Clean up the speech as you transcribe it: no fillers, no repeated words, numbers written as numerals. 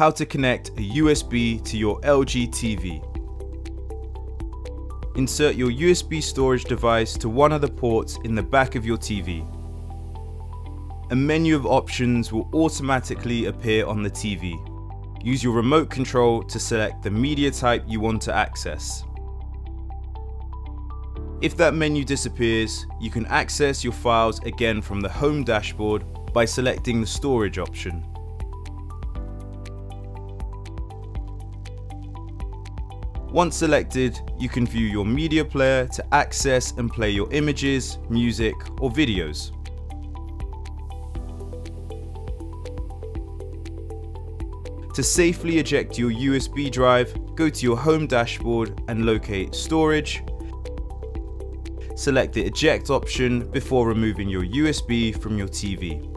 how to connect a USB to your LG TV. Insert your USB storage device to one of the ports in the back of your TV. A menu of options will automatically appear on the TV. Use your remote control to select the media type you want to access. If that menu disappears, you can access your files again from the home dashboard by selecting the storage option. Once selected, you can view your media player to access and play your images, music, or videos. To safely eject your USB drive, go to your home dashboard and locate Storage. Select the Eject option before removing your USB from your TV.